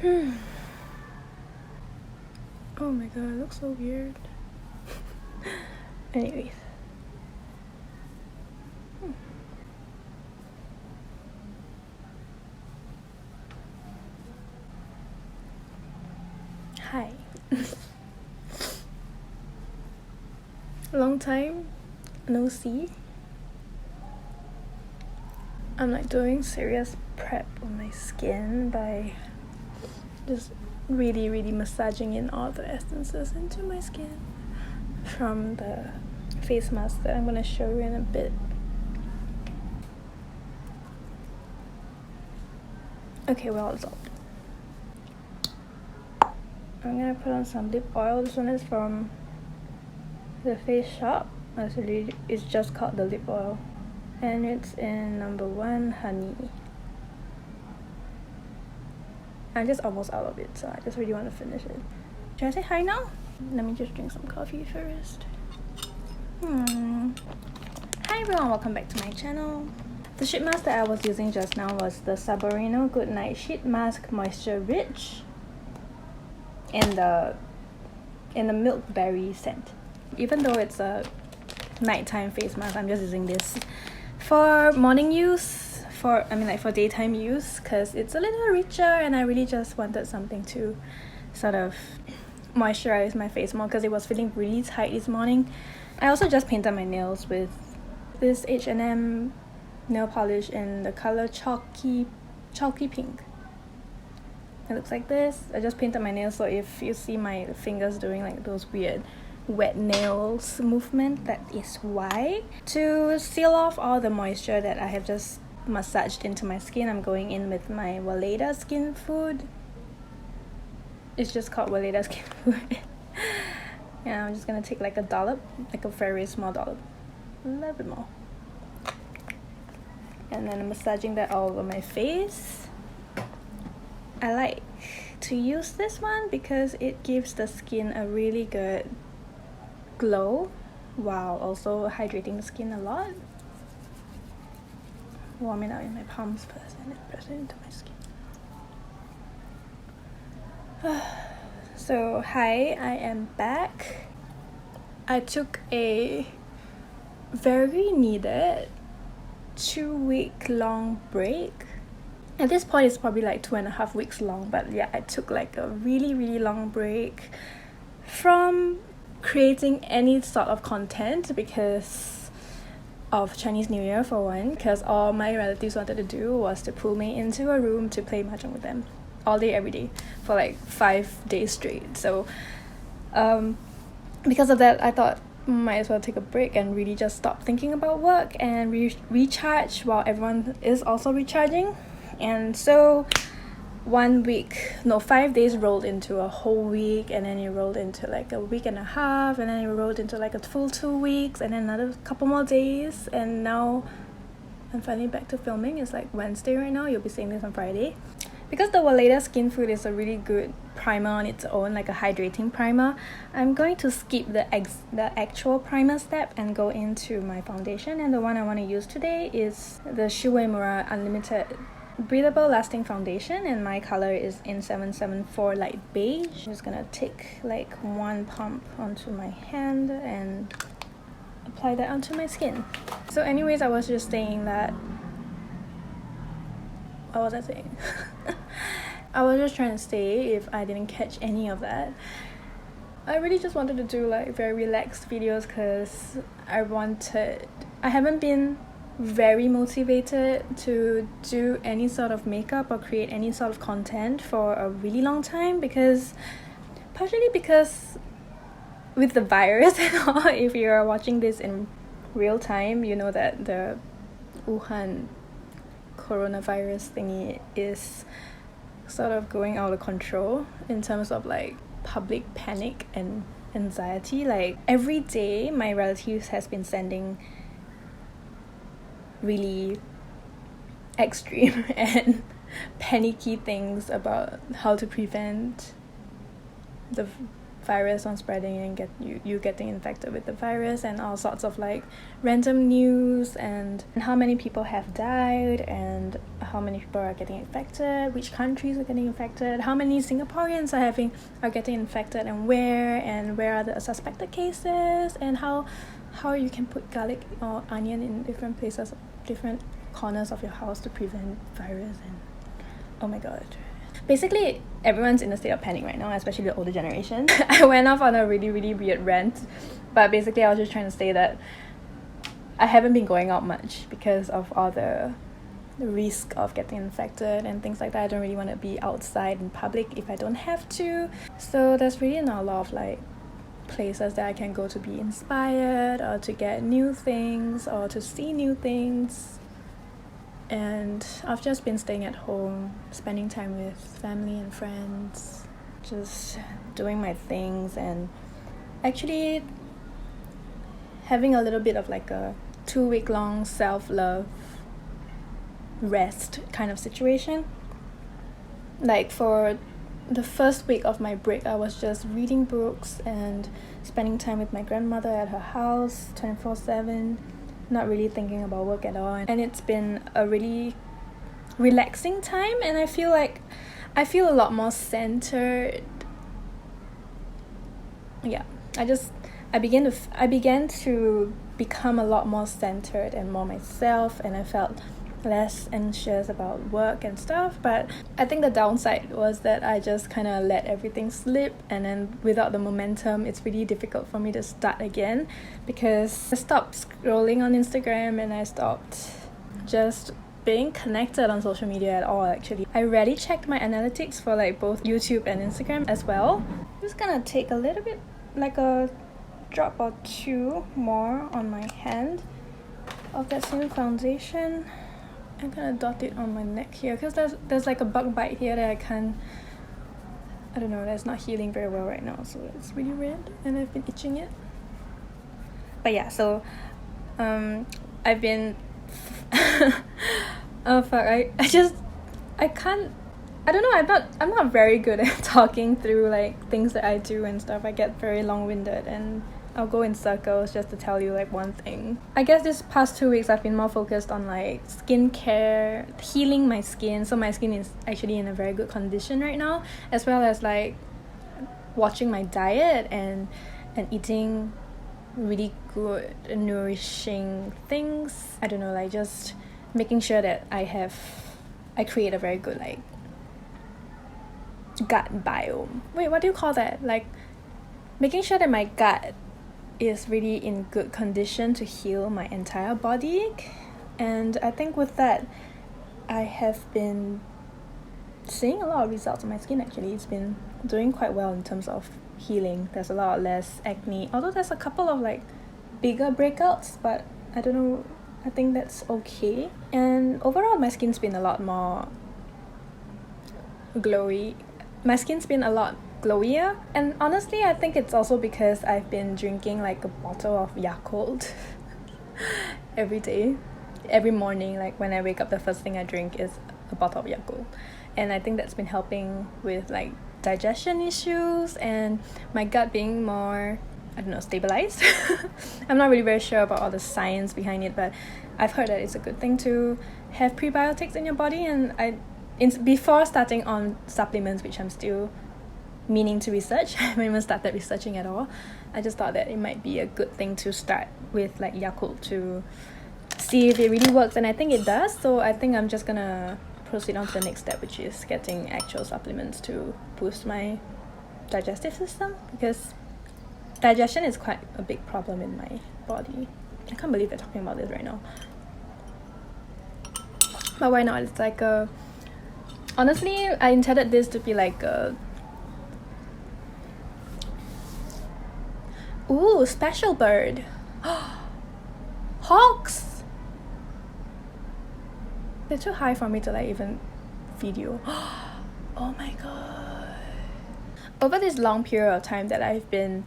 Oh my god, it looks so weird. Anyways. Hi. Long time no see. I'm like doing serious prep on my skin by just really massaging in all the essences into my skin from the face mask that I'm gonna show you in a bit. Okay, well, it's all. I'm gonna put on some lip oil. This one is from the Face Shop. Actually, it's just called the lip oil, and it's in number 1 honey. I'm just almost out of it, so I just really want to finish it. Should I say hi now? Let me just drink some coffee first. Hi everyone, welcome back to my channel. The sheet mask that I was using just now was the SABORINO Goodnight Sheet Mask Moisture Rich in the milk berry scent. Even though it's a nighttime face mask, I'm just using this for morning use, for daytime use, because it's a little richer and I really just wanted something to sort of moisturize my face more because it was feeling really tight this morning. I also just painted my nails with this H&M nail polish in the color Chalky Pink. It looks like this. I just painted my nails, so if you see my fingers doing like those weird wet nails movement, that is why. To seal off all the moisture that I have just massaged into my skin, I'm going in with my WELEDA Skin Food. It's just called WELEDA Skin Food. Yeah, I'm just gonna take like a dollop, like a very small dollop, a little bit more, and then I'm massaging that all over my face. I like to use this one because it gives the skin a really good glow while also hydrating the skin a lot. Warm it up in my palms first and then press it into my skin. So hi, I am back. I took a very needed 2-week long break. At this point it's probably like 2.5 weeks long, but yeah, I took like a really long break from creating any sort of content because of Chinese New Year, for one, because all my relatives wanted to do was to pull me into a room to play mahjong with them all day every day for like 5 days straight. So because of that, I thought might as well take a break and really just stop thinking about work and recharge while everyone is also recharging. And so 5 days rolled into a whole week, and then it rolled into like a week and a half, and then it rolled into like a full 2 weeks, and then another couple more days, and now I'm finally back to filming. It's like Wednesday right now. You'll be seeing this on Friday. Because the WELEDA Skin Food is a really good primer on its own, like a hydrating primer, I'm going to skip the actual primer step and go into my foundation. And the one I want to use today is the UEMURA Unlimited Breathable Lasting Foundation, and my color is in 774 Light Beige. I'm just gonna take like 1 pump onto my hand and apply that onto my skin. So anyways, I was just saying that, what was I saying? I was just trying to say, if I didn't catch any of that, I really just wanted to do like very relaxed videos because I haven't been very motivated to do any sort of makeup or create any sort of content for a really long time, partially because with the virus and all, if you're watching this in real time, you know that the Wuhan coronavirus thingy is sort of going out of control in terms of like public panic and anxiety. Like every day my relatives has been sending really extreme and panicky things about how to prevent the virus on spreading and get you getting infected with the virus, and all sorts of like random news and how many people have died and how many people are getting infected, which countries are getting infected, how many Singaporeans are getting infected, and where are the suspected cases, and how you can put garlic or onion in different places, different corners of your house to prevent virus. And oh my god, basically everyone's in a state of panic right now, especially the older generation. I went off on a really weird rant, but basically I was just trying to say that I haven't been going out much because of all the risk of getting infected and things like that. I don't really want to be outside in public if I don't have to, so there's really not a lot of like places that I can go to be inspired or to get new things or to see new things. And I've just been staying at home, spending time with family and friends, just doing my things, and actually having a little bit of like a 2-week-long self-love rest kind of situation. Like for the first week of my break, I was just reading books and spending time with my grandmother at her house 24/7, not really thinking about work at all. And it's been a really relaxing time, and I feel a lot more centered. Yeah, I began to become a lot more centered and more myself, and I felt less anxious about work and stuff. But I think the downside was that I just kind of let everything slip, and then without the momentum it's really difficult for me to start again, because I stopped scrolling on Instagram and I stopped just being connected on social media at all. Actually, I rarely checked my analytics for like both YouTube and Instagram as well. I'm just gonna take a little bit, like a drop or two more on my hand of that same foundation. I'm gonna dot it on my neck here because there's like a bug bite here that I don't know, that's not healing very well right now, so it's really red and I've been itching it. But yeah, so I've been oh fuck, I don't know, I'm not very good at talking through like things that I do and stuff. I get very long-winded and I'll go in circles just to tell you like one thing. I guess this past 2 weeks I've been more focused on like skincare, healing my skin, so my skin is actually in a very good condition right now, as well as like watching my diet and eating really good nourishing things. I don't know, like just making sure that I create a very good like gut biome. Wait, what do you call that? Like making sure that my gut is really in good condition to heal my entire body. And I think with that I have been seeing a lot of results on my skin. Actually, it's been doing quite well in terms of healing. There's a lot less acne, although there's a couple of like bigger breakouts, but I don't know, I think that's okay. And overall my skin's been a lot more glowy. My skin's been a lot glowier, and honestly I think it's also because I've been drinking like a bottle of Yakult every day, every morning. Like when I wake up, the first thing I drink is a bottle of Yakult, and I think that's been helping with like digestion issues and my gut being more, I don't know, stabilized. I'm not really very sure about all the science behind it, but I've heard that it's a good thing to have prebiotics in your body. And before starting on supplements, which I'm still meaning to research, I haven't even started researching at all, I just thought that it might be a good thing to start with like Yakult to see if it really works, and I think it does. So I think I'm just gonna proceed on to the next step, which is getting actual supplements to boost my digestive system, because digestion is quite a big problem in my body. I can't believe we're talking about this right now, but why not? It's like honestly I intended this to be like a ooh, special bird. Hawks! They're too high for me to like even video. Oh my god. Over this long period of time that I've been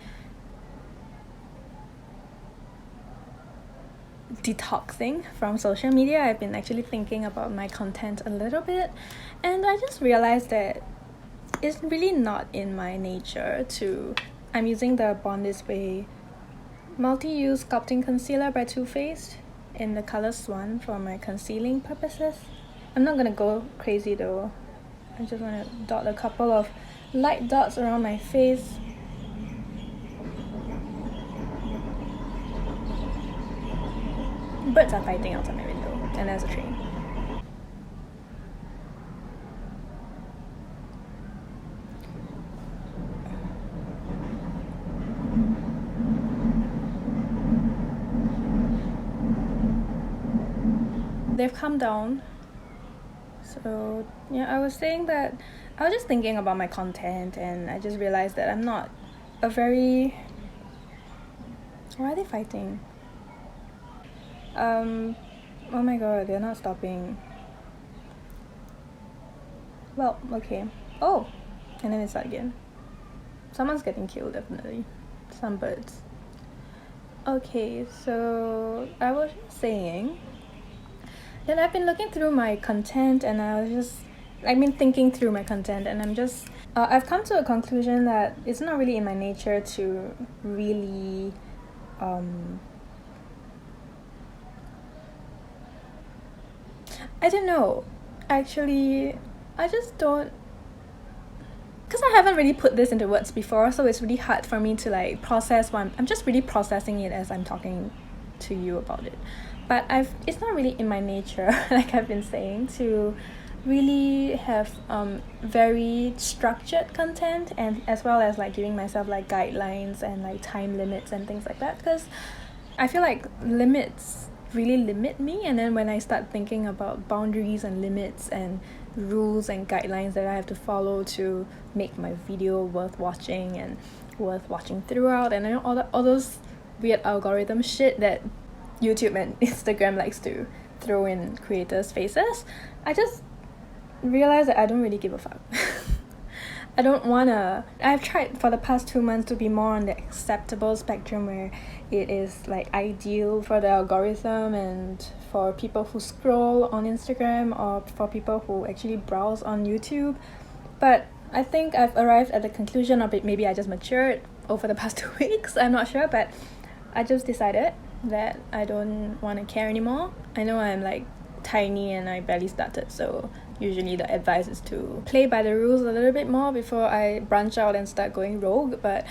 detoxing from social media, I've been actually thinking about my content a little bit, and I just realized that it's really not in my nature to I'm using the Born This Way Multi-Use Sculpting Concealer by Too Faced in the color Swan for my concealing purposes. I'm not gonna go crazy though. I just want to dot a couple of light dots around my face. Birds are fighting outside my window, and there's a train. They've come down. So yeah, I was saying that I was just thinking about my content, and I just realized that I'm not a very... Why are they fighting? Oh my god, they're not stopping. Well, okay. Oh! And then it's out again. Someone's getting killed, definitely. Some birds. Okay, so I was just saying that I've been looking through my content, and I've been thinking through my content, and I've come to a conclusion that it's not really in my nature to really I don't know. Actually, I just don't... Because I haven't really put this into words before, so it's really hard for me to like process what I'm just really processing it as I'm talking to you about it. But it's not really in my nature, like I've been saying, to really have very structured content, and as well as like giving myself like guidelines and like time limits and things like that, because I feel like limits really limit me, and then when I start thinking about boundaries and limits and rules and guidelines that I have to follow to make my video worth watching and worth watching throughout, and all those weird algorithm shit that YouTube and Instagram likes to throw in creators' faces, I just realized that I don't really give a fuck. I don't wanna... I've tried for the past 2 months to be more on the acceptable spectrum, where it is like ideal for the algorithm and for people who scroll on Instagram, or for people who actually browse on YouTube. But I think I've arrived at the conclusion of it. Maybe I just matured over the past 2 weeks, I'm not sure, but I just decided that I don't want to care anymore. I know I'm like tiny and I barely started, so usually the advice is to play by the rules a little bit more before I branch out and start going rogue, but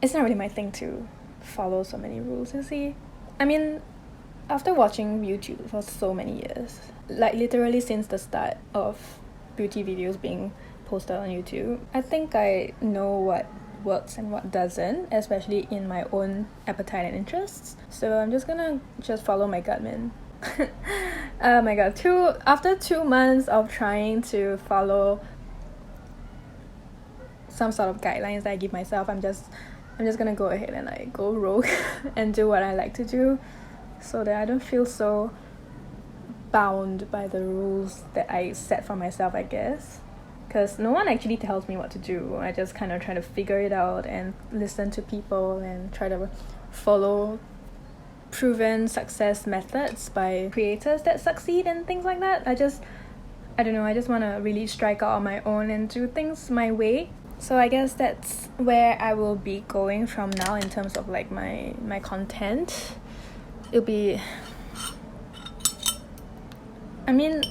it's not really my thing to follow so many rules, you see. I mean, after watching YouTube for so many years, like literally since the start of beauty videos being posted on YouTube, I think I know what works and what doesn't, especially in my own appetite and interests. So I'm just gonna follow my gut, man. Oh my god, after 2 months of trying to follow some sort of guidelines that I give myself, I'm just gonna go ahead and like go rogue and do what I like to do, so that I don't feel so bound by the rules that I set for myself, I guess. Because no one actually tells me what to do. I just kind of try to figure it out and listen to people and try to follow proven success methods by creators that succeed and things like that. I don't know, I just want to really strike out on my own and do things my way. So I guess that's where I will be going from now in terms of like my content. It'll be... I mean,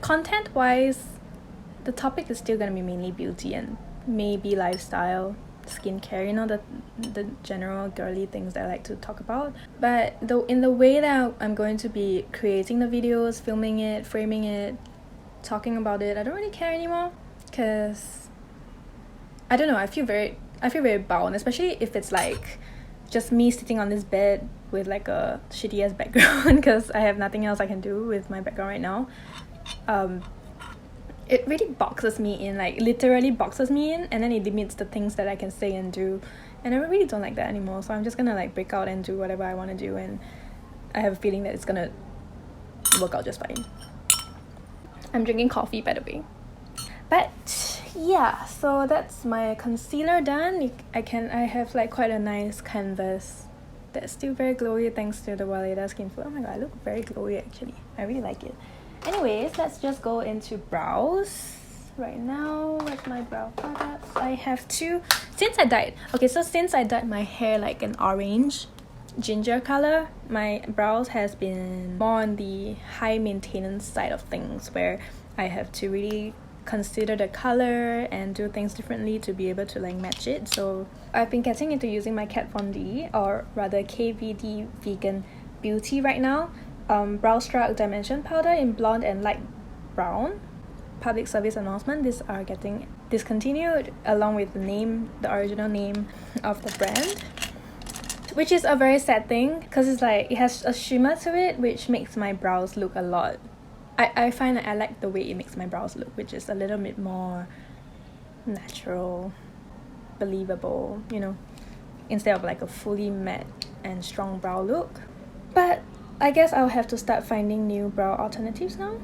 content-wise, the topic is still gonna be mainly beauty and maybe lifestyle, skincare, you know, the general girly things that I like to talk about. But in the way that I'm going to be creating the videos, filming it, framing it, talking about it, I don't really care anymore, because I don't know, I feel very bound, especially if it's like just me sitting on this bed with like a shitty ass background, because I have nothing else I can do with my background right now. It really boxes me in, like literally boxes me in, and then it limits the things that I can say and do, and I really don't like that anymore. So I'm just gonna like break out and do whatever I want to do, and I have a feeling that it's gonna work out just fine. I'm drinking coffee, by the way. But yeah, so that's my concealer done. I have like quite a nice canvas that's still very glowy thanks to the WELEDA Skin Food. Oh my god, I look very glowy actually. I really like it. Anyways, let's just go into brows. right now with my brow products. I have two. Since I dyed my hair like an orange ginger color, my brows has been more on the high maintenance side of things, where I have to really consider the color and do things differently to be able to like match it. So I've been getting into using my Kat Von D, or rather KVD Vegan Beauty right now, Brow Struck Dimension Powder in blonde and light brown. Public service announcement, these are getting discontinued along with the original name of the brand, which is a very sad thing because it's like it has a shimmer to it which makes my brows look a lot, I find that I like the way it makes my brows look, which is a little bit more natural, believable, you know, instead of like a fully matte and strong brow look. But I guess I'll have to start finding new brow alternatives now.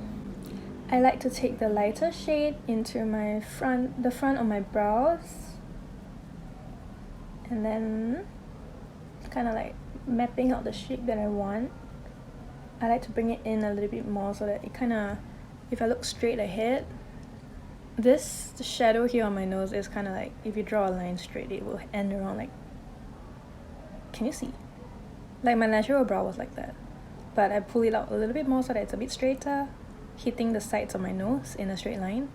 I like to take the lighter shade into the front of my brows, and then kind of like mapping out the shape that I want. I like to bring it in a little bit more so that it kind of, if I look straight ahead, the shadow here on my nose is kind of like, if you draw a line straight, it will end around like, can you see? Like my natural brow was like that, but I pull it out a little bit more so that it's a bit straighter, hitting the sides of my nose in a straight line.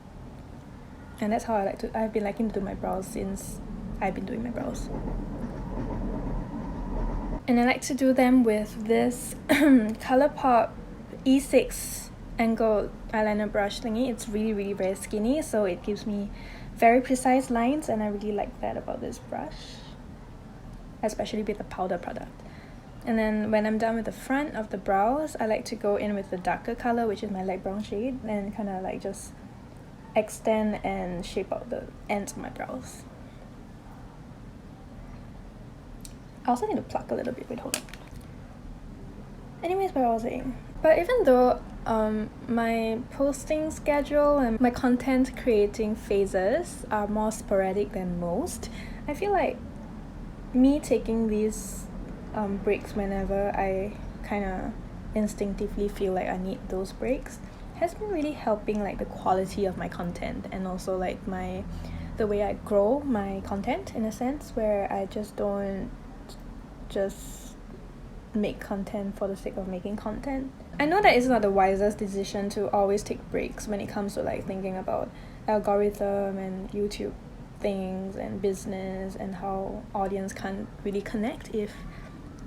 And that's how I've been liking to do my brows since I've been doing my brows. And I like to do them with this Colourpop E6 angled eyeliner brush thingy. It's really very skinny, so it gives me very precise lines, and I really like that about this brush, especially with the powder product. And then when I'm done with the front of the brows, I like to go in with the darker color, which is my light brown shade, and kind of like just extend and shape out the ends of my brows. I also need to pluck a little bit. Wait, hold on. Anyways, what I was saying. But even though my posting schedule and my content creating phases are more sporadic than most, I feel like me taking these breaks whenever I kind of instinctively feel like I need those breaks has been really helping like the quality of my content, and also like the way I grow my content, in a sense, where I just don't just make content for the sake of making content. I know that it's not the wisest decision to always take breaks when it comes to like thinking about algorithm and YouTube things and business and how audience can't really connect if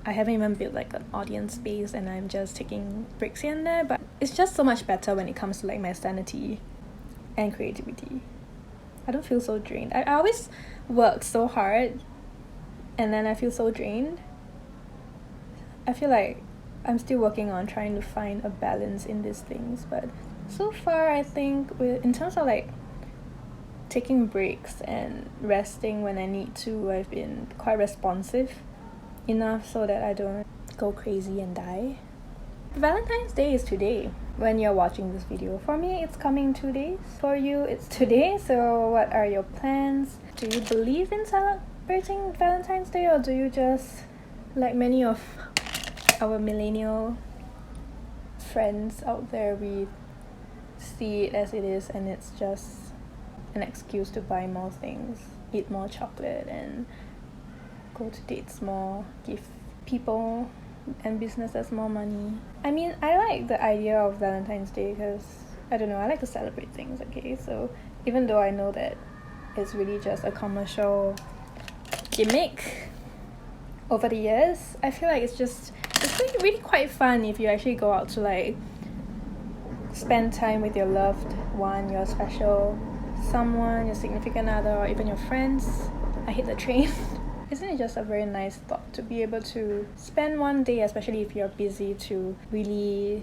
I haven't even built like an audience base and I'm just taking breaks here and there. But it's just so much better when it comes to like my sanity and creativity. I don't feel so drained. I always work so hard and then I feel so drained. I feel like I'm still working on trying to find a balance in these things, but so far I think in terms of like taking breaks and resting when I need to, I've been quite responsive enough so that I don't go crazy and die. Valentine's Day is today when you're watching this video. For me, it's coming 2 days. For you, it's today. So what are your plans? Do you believe in celebrating Valentine's Day, or do you just, like many of our millennial friends out there, we see it as it is and it's just an excuse to buy more things, eat more chocolate, and go to dates more, give people and businesses more money. I mean, I like the idea of Valentine's Day because, I don't know, I like to celebrate things, okay? So even though I know that it's really just a commercial gimmick over the years, I feel like it's really quite fun if you actually go out to like spend time with your loved one, your special someone, your significant other, or even your friends. I hit the train. Isn't it just a very nice thought to be able to spend one day, especially if you're busy, to really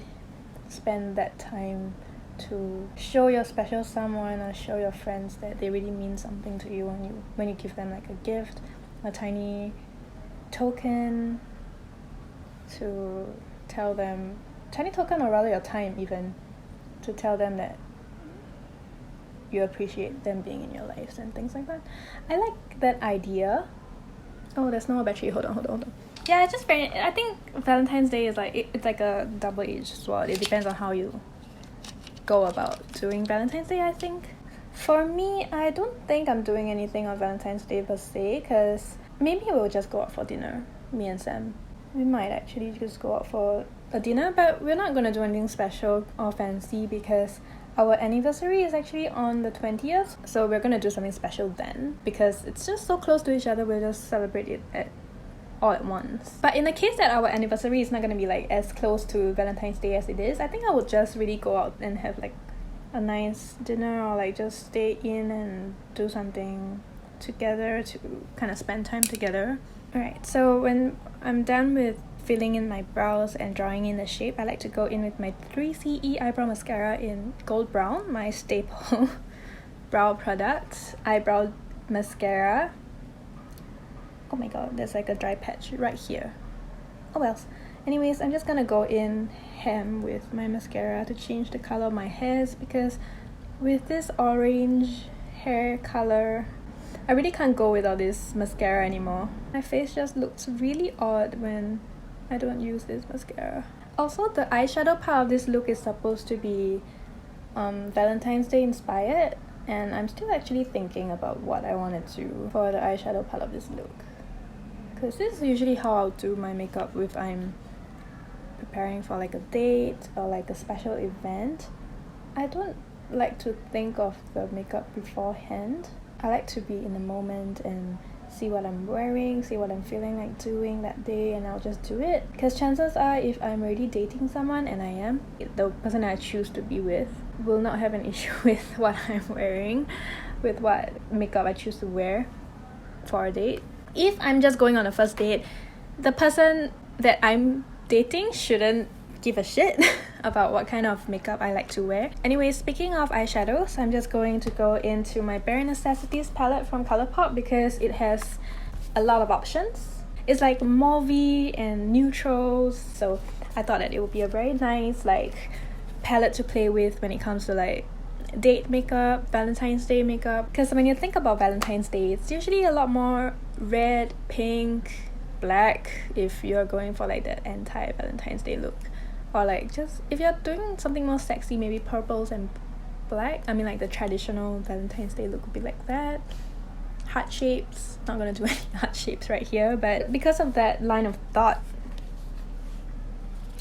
spend that time to show your special someone or show your friends that they really mean something to you when you give them like a gift, a tiny token, to tell them, tiny token, or rather your time even, to tell them that you appreciate them being in your lives and things like that. I like that idea. Oh, there's no more battery. Hold on. Yeah, it's just very, I think Valentine's Day is like, it's like a double-edged sword. It depends on how you go about doing Valentine's Day, I think. For me, I don't think I'm doing anything on Valentine's Day per se, because maybe we'll just go out for dinner, me and Sam. We might actually just go out for a dinner, but we're not gonna do anything special or fancy because our anniversary is actually on the 20th, so we're gonna do something special then. Because it's just so close to each other, we'll just celebrate it all at once. But in the case that our anniversary is not gonna be like as close to Valentine's Day as it is, I think I would just really go out and have like a nice dinner, or like just stay in and do something together to kind of spend time together. Alright, so when I'm done with filling in my brows and drawing in the shape, I like to go in with my 3CE eyebrow mascara in gold brown, my staple brow product eyebrow mascara. Oh my god, there's like a dry patch right here. Oh well. Anyways, I'm just gonna go in ham with my mascara to change the color of my hairs, because with this orange hair color, I really can't go without this mascara anymore. My face just looks really odd when I don't use this mascara. Also, the eyeshadow part of this look is supposed to be Valentine's Day inspired, and I'm still actually thinking about what I want to do for the eyeshadow part of this look. Because this is usually how I'll do my makeup if I'm preparing for like a date or like a special event. I don't like to think of the makeup beforehand. I like to be in the moment and see what I'm wearing, see what I'm feeling like doing that day, and I'll just do it. Because chances are, if I'm already dating someone, and I am, the person I choose to be with will not have an issue with what I'm wearing, with what makeup I choose to wear for a date. If I'm just going on a first date, the person that I'm dating shouldn't give a shit about what kind of makeup I like to wear. Anyway, speaking of eyeshadows, I'm just going to go into my Bare Necessities palette from Colourpop because it has a lot of options. It's like mauve and neutrals, so I thought that it would be a very nice like palette to play with when it comes to like date makeup, Valentine's Day makeup. Because when you think about Valentine's Day, it's usually a lot more red, pink, black if you're going for like the anti-Valentine's Day look. Or like just if you're doing something more sexy, maybe purples and black. I mean like the traditional Valentine's Day look would be like that. Heart shapes. Not gonna do any heart shapes right here, but because of that line of thought,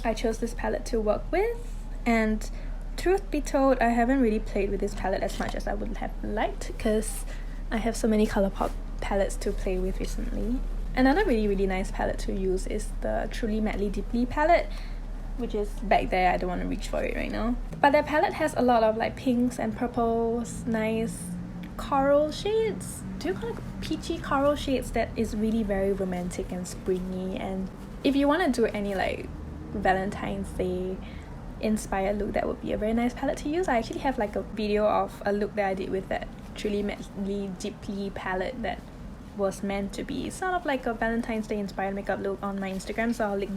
I chose this palette to work with. And truth be told, I haven't really played with this palette as much as I would have liked because I have so many Colourpop palettes to play with recently. Another really nice palette to use is the Truly Madly Deeply palette, which is back there. I don't want to reach for it right now. But that palette has a lot of like pinks and purples, nice coral shades. Do you call it peachy coral shades that is really very romantic and springy? And if you want to do any like Valentine's Day inspired look, that would be a very nice palette to use. I actually have like a video of a look that I did with that Truly Madly Deeply palette that was meant to be sort of like a Valentine's Day inspired makeup look on my Instagram, so I'll link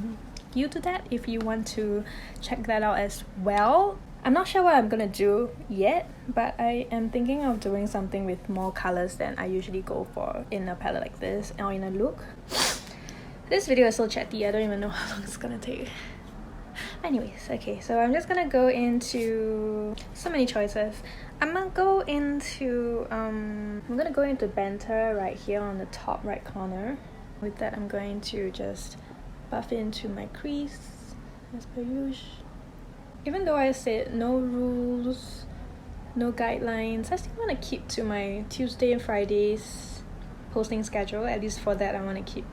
you to that if you want to check that out as well. I'm not sure what I'm gonna do yet, but I am thinking of doing something with more colors than I usually go for in a palette like this or in a look. This video is so chatty, I don't even know how long it's gonna take. Anyways, okay, so I'm just gonna go into so many choices. I'm gonna go into Banter right here on the top right corner. With that, I'm going to just buff into my crease as per usual. Even though I said no rules, no guidelines, I still want to keep to my Tuesday and Fridays posting schedule. At least for that, I want to keep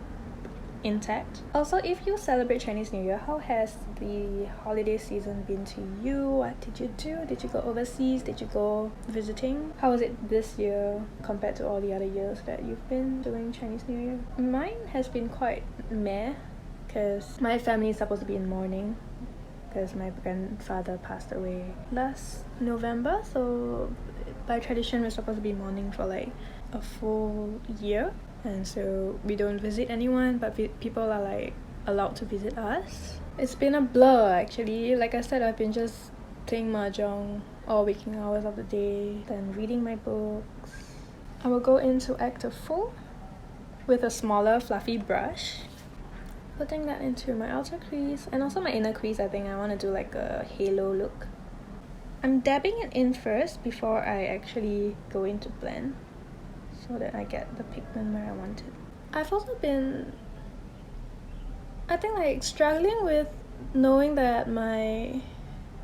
intact. Also, if you celebrate Chinese New Year, how has the holiday season been to you? What did you do? Did you go overseas? Did you go visiting? How was it this year compared to all the other years that you've been doing Chinese New Year? Mine has been quite meh, because my family is supposed to be in mourning because my grandfather passed away last November, so by tradition we're supposed to be mourning for like a full year. And so we don't visit anyone, but people are like allowed to visit us. It's been a blur actually. Like I said, I've been just playing mahjong all waking hours of the day, then reading my books. I will go into Active Full with a smaller fluffy brush, putting that into my outer crease and also my inner crease. I think I want to do like a halo look. I'm dabbing it in first before I actually go into blend, so that I get the pigment where I want it. I've also been, I think, like struggling with knowing that my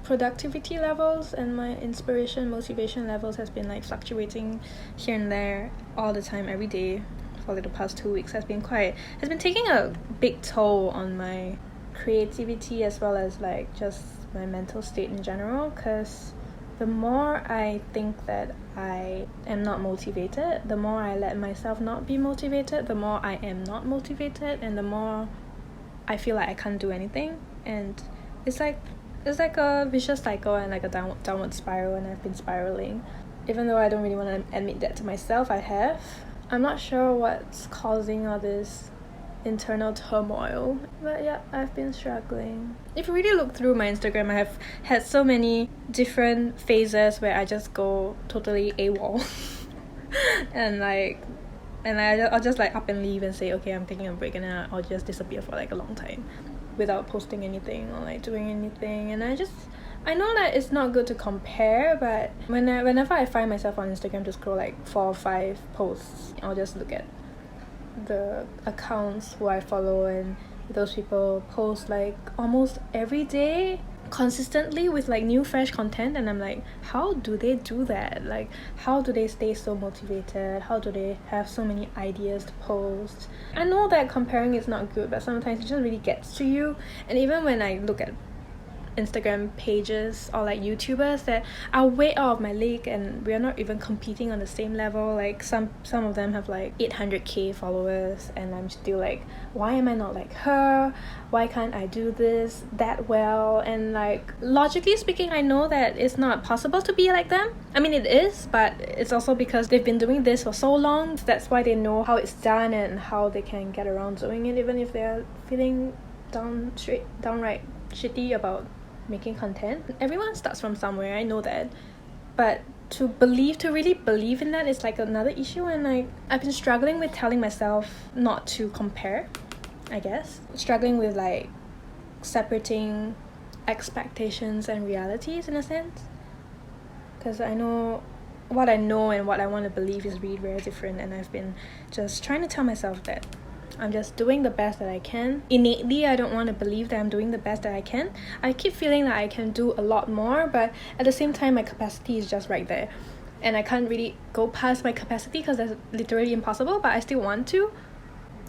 productivity levels and my inspiration, motivation levels has been like fluctuating here and there all the time, every day for like the past 2 weeks. Has been taking a big toll on my creativity as well as like just my mental state in general, because the more I think that I am not motivated, the more I let myself not be motivated, the more I am not motivated, and the more I feel like I can't do anything. And it's like a vicious cycle and like a downward spiral, and I've been spiraling. Even though I don't really want to admit that to myself, I'm not sure what's causing all this internal turmoil, but yeah, I've been struggling. If you really look through my Instagram, I have had so many different phases where I just go totally AWOL and I'll just like up and leave and say, okay, I'm taking a break, and then I'll just disappear for like a long time without posting anything or like doing anything. And I know that it's not good to compare, but whenever I find myself on Instagram to scroll like 4 or 5 posts, I'll just look at the accounts who I follow, and those people post like almost every day consistently with like new fresh content, and I'm like, how do they do that? Like, how do they stay so motivated? How do they have so many ideas to post? I know that comparing is not good, but sometimes it just really gets to you. And even when I look at Instagram pages or like YouTubers that are way out of my league, and we are not even competing on the same level, like some of them have like 800k followers, and I'm still like, why am I not like her? Why can't I do this that well? And like, logically speaking, I know that it's not possible to be like them. I mean, it is, but it's also because they've been doing this for so long. That's why they know how it's done and how they can get around doing it, even if they're feeling downright shitty about making content. Everyone starts from somewhere, I know that, but to really believe in that is like another issue. And like, I've been struggling with telling myself not to compare, I guess. Struggling with like separating expectations and realities in a sense, because I know what I know and what I want to believe is really very different, and I've been just trying to tell myself that I'm just doing the best that I can. Innately, I don't want to believe that I'm doing the best that I can. I keep feeling that I can do a lot more, but at the same time, my capacity is just right there. And I can't really go past my capacity because that's literally impossible, but I still want to.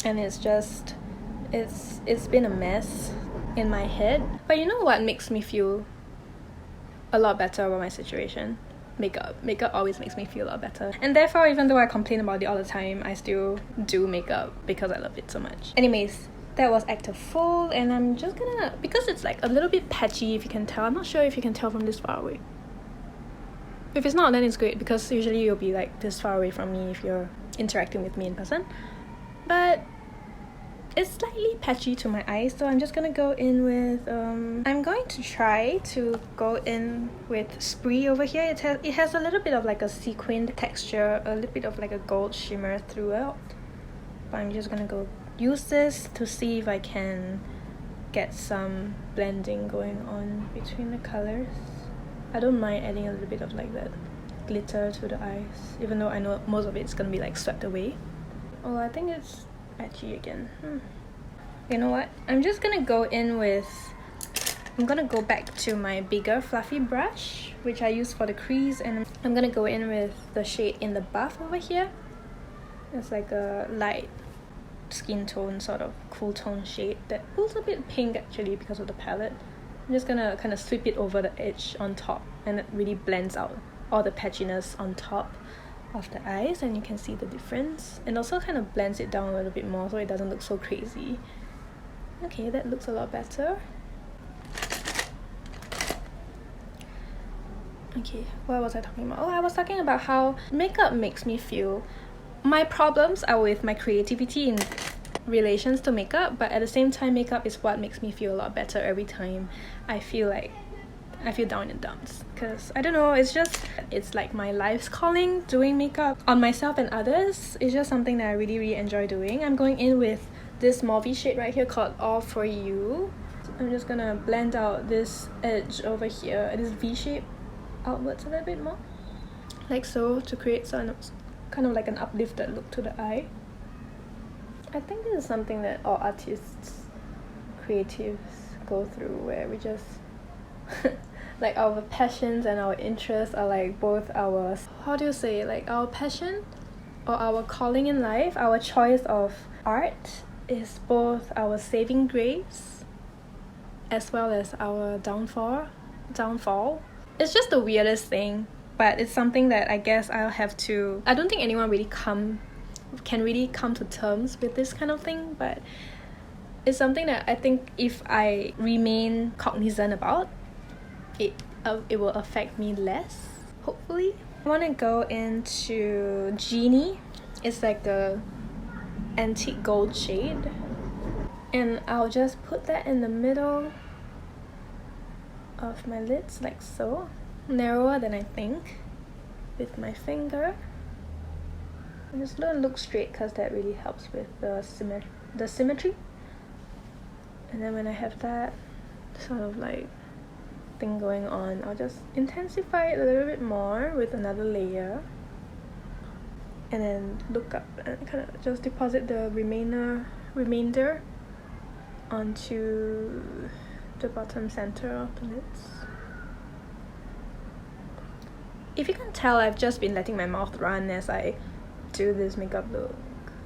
And it's just, it's been a mess in my head. But you know what makes me feel a lot better about my situation? Makeup always makes me feel a lot better, and therefore, even though I complain about it all the time, I still do makeup because I love it so much. Anyways, that was active full, and I'm just gonna, because it's like a little bit patchy, if you can tell. I'm not sure if you can tell from this far away. If it's not, then it's great, because usually you'll be like this far away from me if you're interacting with me in person. But it's slightly patchy to my eyes, so I'm just gonna go in with I'm going to try to go in with Spree over here. It has a little bit of like a sequined texture, a little bit of like a gold shimmer throughout, but I'm just gonna go use this to see if I can get some blending going on between the colors. I don't mind adding a little bit of like that glitter to the eyes, even though I know most of it's gonna be like swept away. Oh, I think it's patchy again. You know what? I'm just gonna go in with, I'm gonna go back to my bigger fluffy brush, which I use for the crease, and I'm gonna go in with the shade in the buff over here. It's like a light skin tone, sort of cool tone shade that feels a bit pink actually because of the palette. I'm just gonna kind of sweep it over the edge on top, and it really blends out all the patchiness on top of the eyes, and you can see the difference, and also kind of blends it down a little bit more so it doesn't look so crazy. Okay, that looks a lot better. Okay, what was I talking about? Oh, I was talking about how makeup makes me feel, my problems are with my creativity in relations to makeup, but at the same time, makeup is what makes me feel a lot better every time I feel down in the dumps. Because I don't know, it's like my life's calling, doing makeup on myself and others. It's just something that I really enjoy doing. I'm going in with this mauve shade right here called All For You. I'm just gonna blend out this edge over here, this V shape outwards a little bit more, like so, to create kind of like an uplifted look to the eye. I think this is something that all artists, creatives go through, where we just like our passions and our interests are like both our, how do you say, like our passion or our calling in life. Our choice of art is both our saving grace as well as our downfall. It's just the weirdest thing, but it's something that I guess I'll have to, I don't think anyone really can really come to terms with this kind of thing, but it's something that I think if I remain cognizant about, it will affect me less, hopefully. I want to go into Genie. It's like a antique gold shade, and I'll just put that in the middle of my lids like so, narrower than I think, with my finger. I'm just gonna look straight because that really helps with the symmetry. And then when I have that sort of like thing going on, I'll just intensify it a little bit more with another layer, and then look up and kind of just deposit the remainder onto the bottom center of the lids. If you can tell, I've just been letting my mouth run as I do this makeup look,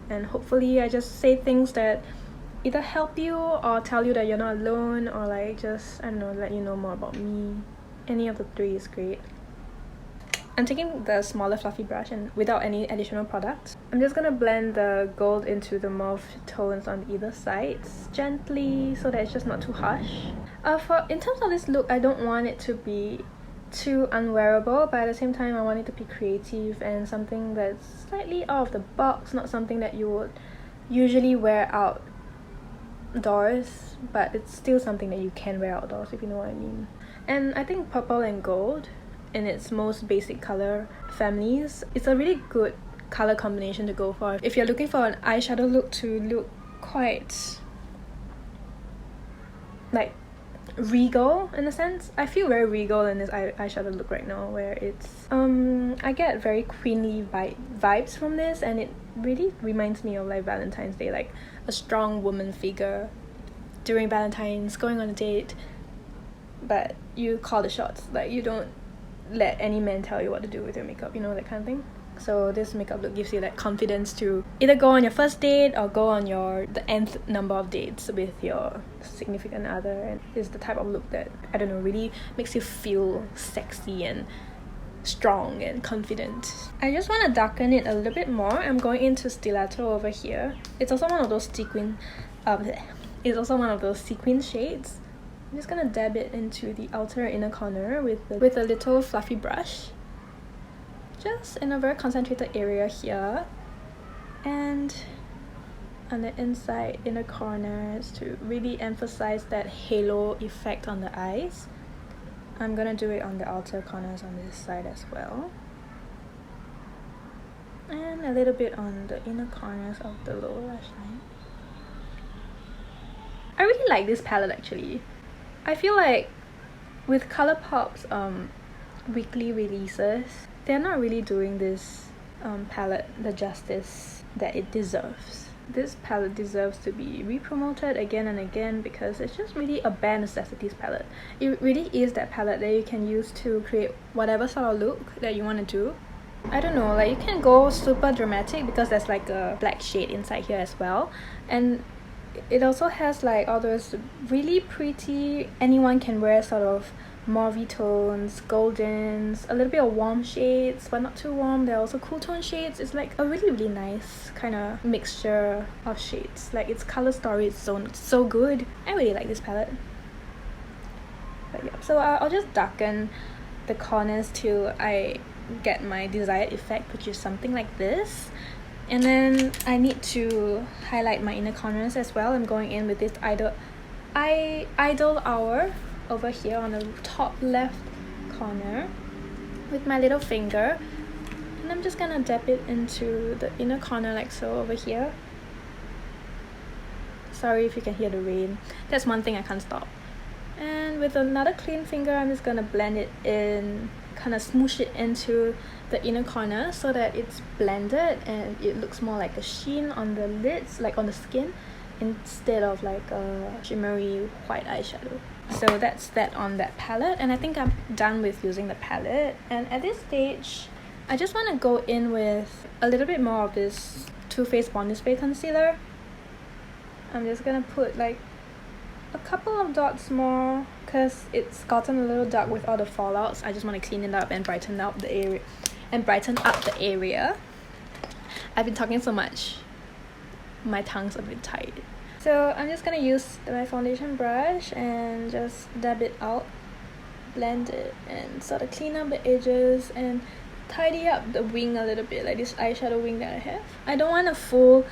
and hopefully I just say things that either help you or tell you that you're not alone, or like just, I don't know, let you know more about me. Any of the three is great. I'm taking the smaller fluffy brush, and without any additional products, I'm just gonna blend the gold into the mauve tones on either sides gently, so that it's just not too harsh. In terms of this look, I don't want it to be too unwearable, but at the same time I want it to be creative and something that's slightly out of the box, not something that you would usually wear outdoors, but it's still something that you can wear outdoors, if you know what I mean. And I think purple and gold, in its most basic color families, it's a really good color combination to go for if you're looking for an eyeshadow look to look quite like regal in a sense. I feel very regal in this eyeshadow look right now, where it's I get very queenly vibes from this, and it really reminds me of like Valentine's Day, like a strong woman figure during Valentine's, going on a date, but you call the shots. Like, you don't let any man tell you what to do with your makeup, you know, that kind of thing. So this makeup look gives you that confidence to either go on your first date or go on the nth number of dates with your significant other. And it's the type of look that, I don't know, really makes you feel sexy and strong and confident. I just want to darken it a little bit more. I'm going into Stiletto over here. It's also one of those sequin shades. I'm just gonna dab it into the outer inner corner with a little fluffy brush, just in a very concentrated area here, and on the inside inner corners to really emphasize that halo effect on the eyes. I'm gonna do it on the outer corners on this side as well, and a little bit on the inner corners of the lower lash line. I really like this palette actually. I feel like with Colourpop's weekly releases, they're not really doing this palette the justice that it deserves. This palette deserves to be re-promoted again and again, because it's just really a bare necessities palette. It really is that palette that you can use to create whatever sort of look that you want to do. I don't know, like you can go super dramatic because there's like a black shade inside here as well, and it also has like all those really pretty, anyone can wear sort of mauve tones, goldens, a little bit of warm shades but not too warm. There are also cool tone shades. It's like a really nice kind of mixture of shades. Like, its color story is so good. I really like this palette. But yeah, so I'll just darken the corners till I get my desired effect, which is something like this. And then I need to highlight my inner corners as well. I'm going in with this Idol Hour over here on the top left corner with my little finger. And I'm just gonna dab it into the inner corner like so over here. Sorry if you can hear the rain. That's one thing I can't stop. And with another clean finger, I'm just gonna blend it in kind of smoosh it into the inner corner so that it's blended and it looks more like a sheen on the lids, like on the skin, instead of like a shimmery white eyeshadow. So that's that on that palette, and I think I'm done with using the palette. And at this stage, I just want to go in with a little bit more of this Too Faced Born This Way concealer. I'm just gonna put like a couple of dots more because it's gotten a little dark with all the fallouts. I just want to clean it up and brighten up the area. I've been talking so much, my tongue's a bit tight. So I'm just gonna use my foundation brush and just dab it out, blend it, and sort of clean up the edges and tidy up the wing a little bit, like this eyeshadow wing that I have. I don't want a full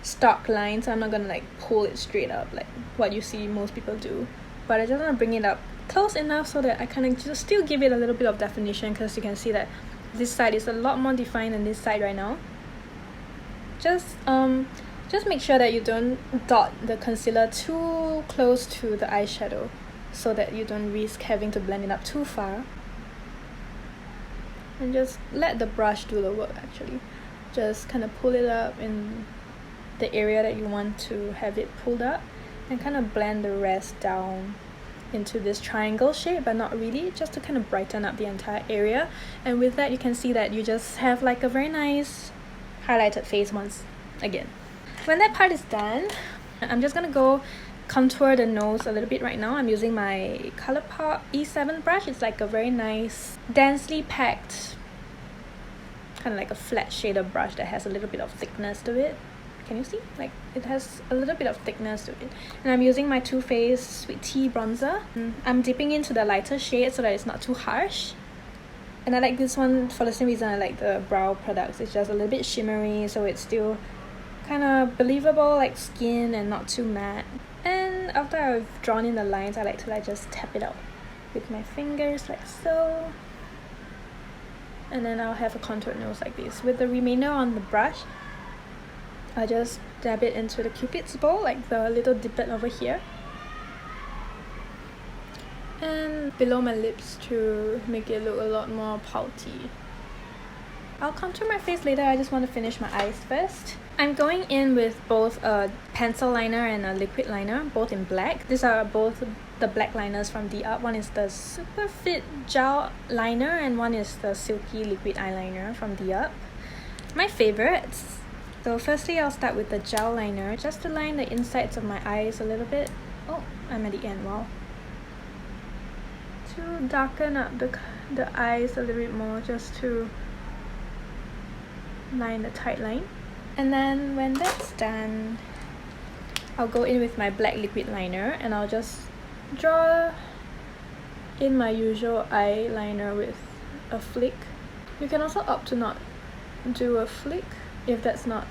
stark line, so I'm not gonna like pull it straight up like what you see most people do, but I just want to bring it up close enough so that I kind of just still give it a little bit of definition, because you can see that this side is a lot more defined than this side right now. Just make sure that you don't dot the concealer too close to the eyeshadow so that you don't risk having to blend it up too far. And just let the brush do the work actually. Just kind of pull it up in the area that you want to have it pulled up and kind of blend the rest down into this triangle shape, but not really, just to kind of brighten up the entire area. And with that, you can see that you just have like a very nice highlighted face once again. When that part is done, I'm just gonna go contour the nose a little bit right now. I'm using my Colourpop E7 brush. It's like a very nice, densely packed, kind of like a flat shader brush that has a little bit of thickness to it. Can you see? Like, it has a little bit of thickness to it. And I'm using my Too Faced Sweet Tea bronzer. I'm dipping into the lighter shade so that it's not too harsh. And I like this one for the same reason I like the brow products. It's just a little bit shimmery, so it's still kind of believable like skin and not too matte. And after I've drawn in the lines, I like to like just tap it out with my fingers like so. And then I'll have a contoured nose like this. With the remainder on the brush, I just dab it into the Cupid's bow, like the little diplet over here. And below my lips to make it look a lot more pouty. I'll contour my face later, I just want to finish my eyes first. I'm going in with both a pencil liner and a liquid liner, both in black. These are both the black liners from the Up. One is the Super Fit Gel Liner and one is the Silky Liquid Eyeliner from the Up. My favorites. So firstly, I'll start with the gel liner, just to line the insides of my eyes a little bit. Oh, I'm at the end, wow. To darken up the eyes a little bit more, just to line the tight line. And then when that's done, I'll go in with my black liquid liner and I'll just draw in my usual eyeliner with a flick. You can also opt to not do a flick if that's not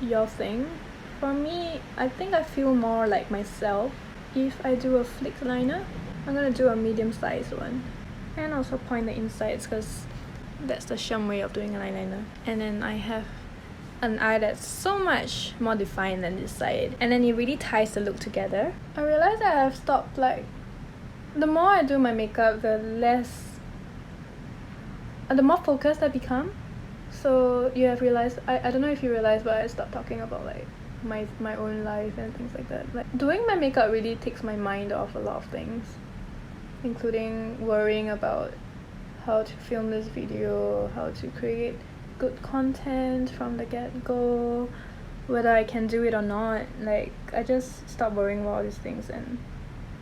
your thing. For me, I think I feel more like myself if I do a flick liner. I'm gonna do a medium-sized one. And also point the insides because that's the Cherm way of doing an eyeliner. And then I have an eye that's so much more defined than this side. And then it really ties the look together. I realized that I've stopped like... The more I do my makeup, the more focused I become. So you have realized, I don't know if you realized, but I stopped talking about like my own life and things like that. Like, doing my makeup really takes my mind off a lot of things, including worrying about how to film this video, how to create good content from the get-go, whether I can do it or not. Like, I just stop worrying about all these things, and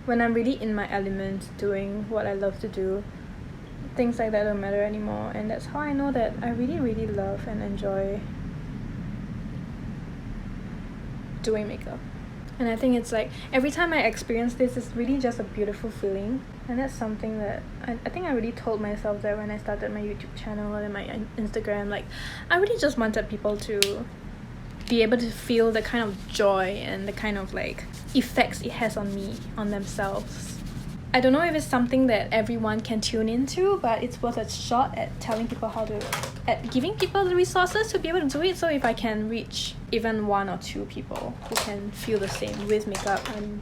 when I'm really in my element doing what I love to do, things like that don't matter anymore. And that's how I know that I really, really love and enjoy doing makeup. And I think it's like, every time I experience this, it's really just a beautiful feeling. And that's something that I think I really told myself that when I started my YouTube channel and my Instagram. Like, I really just wanted people to be able to feel the kind of joy and the kind of like effects it has on me, on themselves. I don't know if it's something that everyone can tune into, but it's worth a shot at telling people at giving people the resources to be able to do it. So if I can reach even 1 or 2 people who can feel the same with makeup, I'm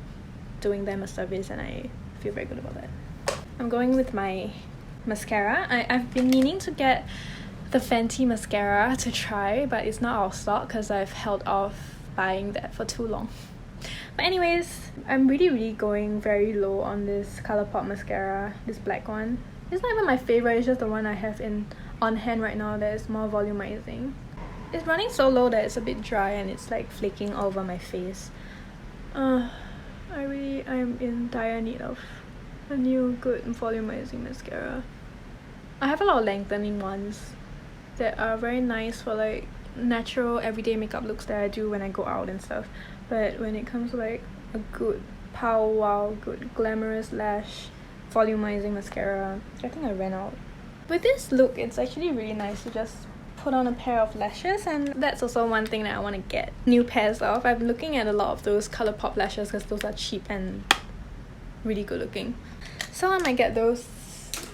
doing them a service and I feel very good about that. I'm going with my mascara. I've been meaning to get the Fenty mascara to try, but it's not out of stock because I've held off buying that for too long. But anyways, I'm really going very low on this Colourpop mascara, this black one. It's not even my favorite, it's just the one I have on hand right now that is more volumizing. It's running so low that it's a bit dry and it's like flaking all over my face. I'm in dire need of a new good volumizing mascara. I have a lot of lengthening ones that are very nice for like natural everyday makeup looks that I do when I go out and stuff. But when it comes to like a good good glamorous lash volumizing mascara, I think I ran out. With this look, it's actually really nice to just put on a pair of lashes, and that's also one thing that I want to get new pairs of. I've been looking at a lot of those Colourpop lashes because those are cheap and really good looking. So I might get those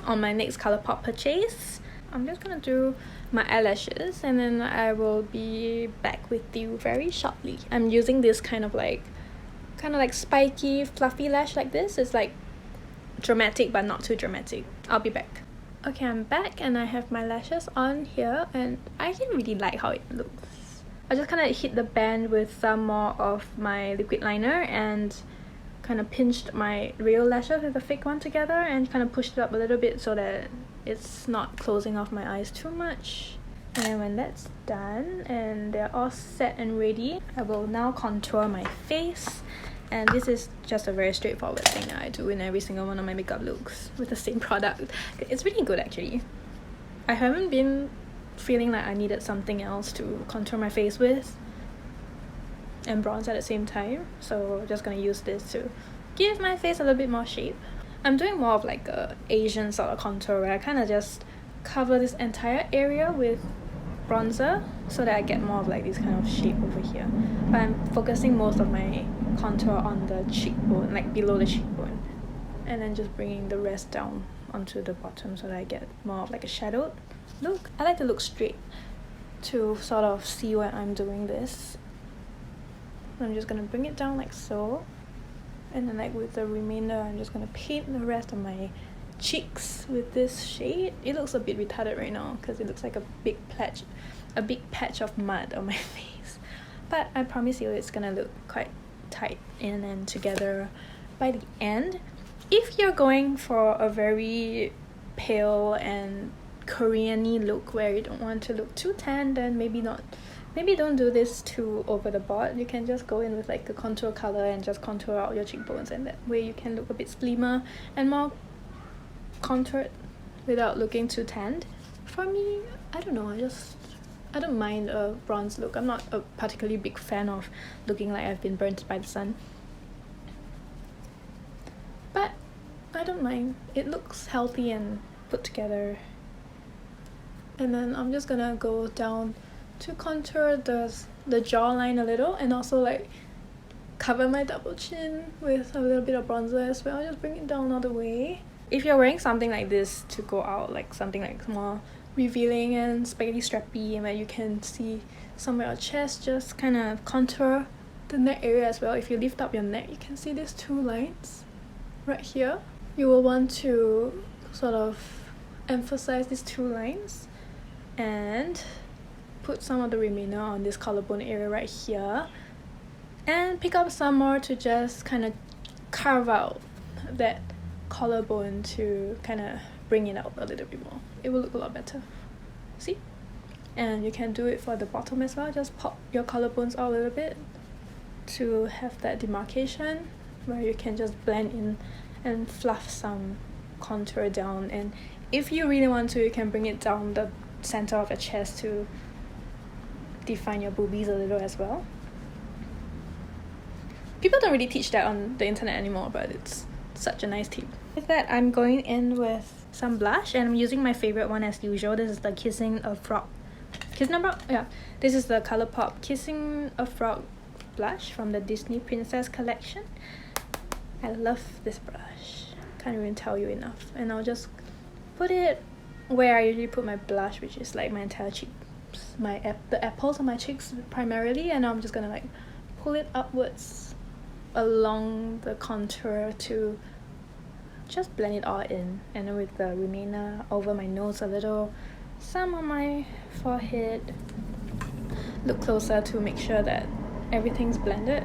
on my next Colourpop purchase. I'm just gonna do my eyelashes and then I will be back with you very shortly. I'm using this kind of like spiky fluffy lash like this. It's like dramatic but not too dramatic. I'll be back. Okay, I'm back and I have my lashes on here and I actually really like how it looks. I just kind of hit the band with some more of my liquid liner and kind of pinched my real lashes with the fake one together and kind of pushed it up a little bit so that it's not closing off my eyes too much. And when that's done and they're all set and ready, I will now contour my face. And this is just a very straightforward thing that I do in every single one of my makeup looks with the same product. It's really good actually. I haven't been feeling like I needed something else to contour my face with and bronze at the same time, so I'm just gonna use this to give my face a little bit more shape. I'm doing more of like a Asian sort of contour where I kind of just cover this entire area with bronzer so that I get more of like this kind of shape over here. But I'm focusing most of my contour on the cheekbone, like below the cheekbone, and then just bringing the rest down onto the bottom so that I get more of like a shadowed look. I like to look straight to sort of see when I'm doing this. I'm just gonna bring it down like so, and then like with the remainder I'm just gonna paint the rest of my cheeks with this shade. It looks a bit retarded right now because it looks like a big patch of mud on my face, but I promise you it's gonna look quite tight in and together by the end. If you're going for a very pale and Korean-y look where you don't want to look too tan, then maybe don't do this too over the board. You can just go in with like a contour color and just contour out your cheekbones, and that way you can look a bit slimmer and more contoured without looking too tanned. For me, I don't know, I don't mind a bronze look. I'm not a particularly big fan of looking like I've been burnt by the sun, but I don't mind. It looks healthy and put together. And then I'm just gonna go down to contour the jawline a little, and also like cover my double chin with a little bit of bronzer as well. Just bring it down all the way. If you're wearing something like this to go out, like something like more revealing and spaghetti strappy and where you can see some of your chest, just kind of contour the neck area as well. If you lift up your neck, you can see these two lines right here. You will want to sort of emphasize these two lines and put some of the remainder on this collarbone area right here, and pick up some more to just kind of carve out that collarbone to kind of bring it out a little bit more. It will look a lot better. See? And you can do it for the bottom as well. Just pop your collarbones out a little bit to have that demarcation where you can just blend in and fluff some contour down. And if you really want to, you can bring it down the center of your chest to define your boobies a little as well. People don't really teach that on the internet anymore, but it's such a nice tip. With that, I'm going in with some blush, and I'm using my favorite one as usual. This is the Kissing a Frog. This is the Colourpop Kissing a Frog blush from the Disney Princess collection. I love this brush. Can't even tell you enough. And I'll just put it where I usually put my blush, which is like my entire cheeks, the apples on my cheeks primarily, and I'm just gonna like pull it upwards along the contour to just blend it all in, and then with the remainder over my nose a little, some on my forehead. Look closer to make sure that everything's blended.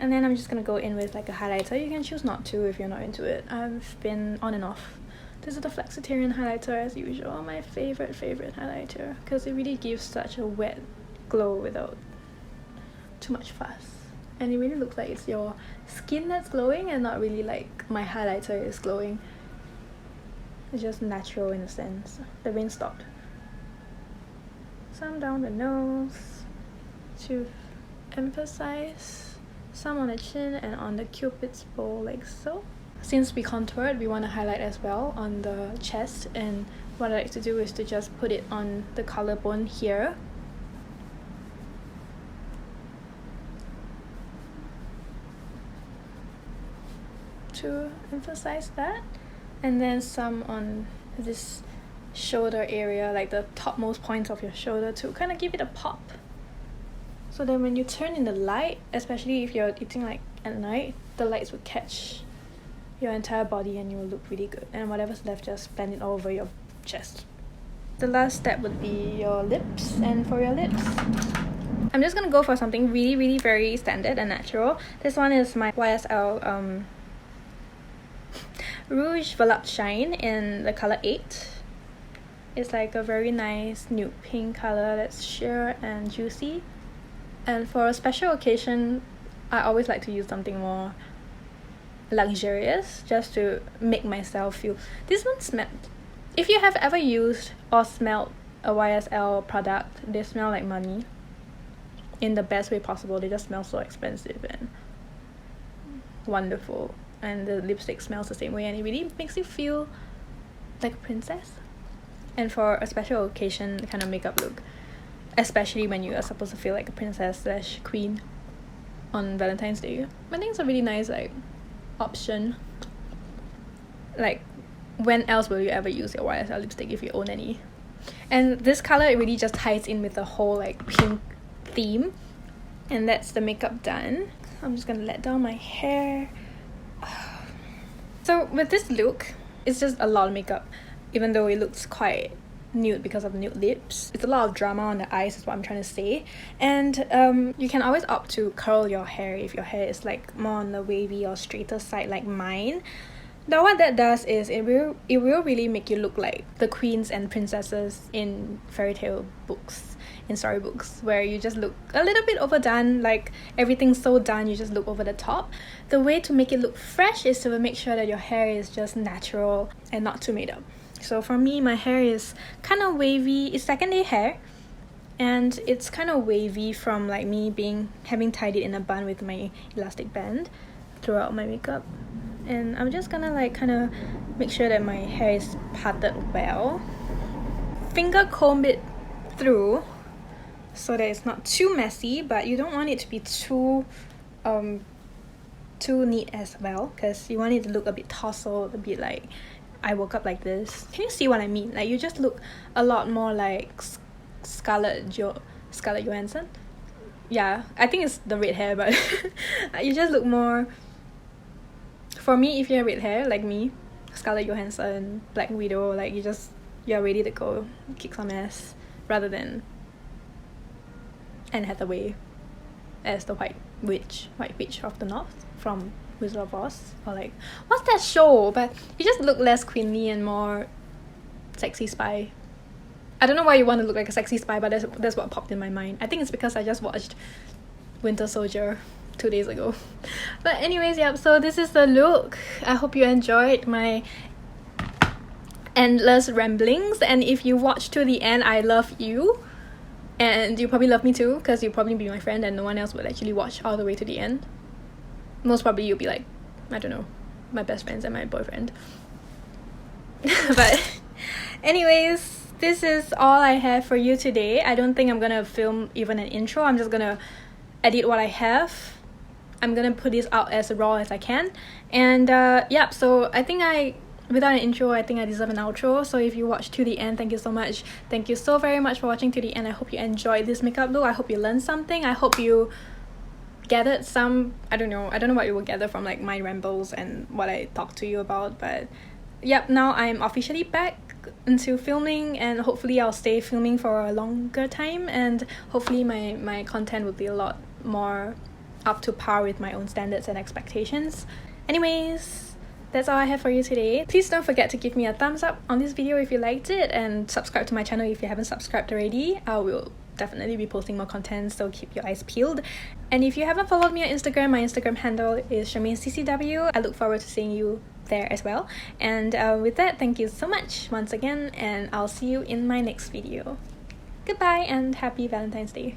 And then I'm just gonna go in with like a highlighter. You can choose not to if you're not into it. I've been on and off. This is the Flexitarian highlighter as usual, my favorite highlighter, because it really gives such a wet glow without too much fuss. And it really looks like it's your skin that's glowing and not really like my highlighter is glowing. It's just natural in a sense. The rain stopped. Some down the nose to emphasize, some on the chin and on the cupid's bow like so. Since we contoured, we want to highlight as well on the chest, and what I like to do is to just put it on the collarbone here. To emphasize that, and then some on this shoulder area, like the topmost points of your shoulder, to kind of give it a pop. So then when you turn in the light, especially if you're eating like at night, the lights will catch your entire body and you will look really good. And whatever's left, just blend it all over your chest. The last step would be your lips, and for your lips, I'm just gonna go for something really very standard and natural. This one is my YSL Rouge Volupte Shine in the color 8. It's like a very nice nude pink color that's sheer and juicy. And for a special occasion, I always like to use something more luxurious, just to make myself feel. This one smelled. If you have ever used or smelled a YSL product, they smell like money. In the best way possible. They just smell so expensive and wonderful. And the lipstick smells the same way, and it really makes you feel like a princess. And for a special occasion kind of makeup look, especially when you are supposed to feel like a princess / queen on Valentine's Day, I think it's a really nice like option. Like, when else will you ever use your YSL lipstick if you own any? And this color, it really just ties in with the whole like pink theme. And that's the makeup done. I'm just gonna let down my hair. So with this look, it's just a lot of makeup, even though it looks quite nude because of nude lips. It's a lot of drama on the eyes is what I'm trying to say. And you can always opt to curl your hair if your hair is like more on the wavy or straighter side like mine. Now what that does is it will really make you look like the queens and princesses in fairy tale books, in storybooks, where you just look a little bit overdone, like everything's so done, you just look over the top. The way to make it look fresh is to make sure that your hair is just natural and not too made up. So for me, my hair is kind of wavy. It's second day hair, and it's kind of wavy from like me having tied it in a bun with my elastic band throughout my makeup. And I'm just gonna like kind of make sure that my hair is parted well. Finger comb it through so that it's not too messy, but you don't want it to be too neat as well, because you want it to look a bit tousled, a bit like I woke up like this. Can you see what I mean? Like, you just look a lot more like Scarlett Johansson. Yeah, I think it's the red hair, but you just look more. For me, if you have red hair like me, Scarlett Johansson, Black Widow, like you're ready to go kick some ass, rather than Anne Hathaway as the White Witch of the North from Wizard of Oz, or like, what's that show? But you just look less queenly and more sexy spy. I don't know why you want to look like a sexy spy, but that's what popped in my mind. I think it's because I just watched Winter Soldier 2 days ago. But anyways, yeah, so this is the look. I hope you enjoyed my endless ramblings, and if you watch to the end, I love you, and you probably love me too, because you'll probably be my friend and no one else would actually watch all the way to the end. Most probably you'll be like, I don't know, my best friends and my boyfriend. But anyways, this is all I have for you today. I don't think I'm gonna film even an intro. I'm just gonna edit what I have. I'm gonna put this out as raw as I can. And yeah, so I think without an intro, I think I deserve an outro. So if you watched to the end, thank you so much. Thank you so very much for watching to the end. I hope you enjoyed this makeup look. I hope you learned something. I hope you gathered some, I don't know what you will gather from like my rambles and what I talked to you about, but yep, now I'm officially back into filming, and hopefully I'll stay filming for a longer time, and hopefully my content will be a lot more up to par with my own standards and expectations. Anyways, that's all I have for you today. Please don't forget to give me a thumbs up on this video if you liked it, and subscribe to my channel if you haven't subscribed already. I will definitely be posting more content, so keep your eyes peeled. And if you haven't followed me on Instagram, my Instagram handle is CharmaineCCW. I look forward to seeing you there as well. And with that, thank you so much once again, and I'll see you in my next video. Goodbye and happy Valentine's Day.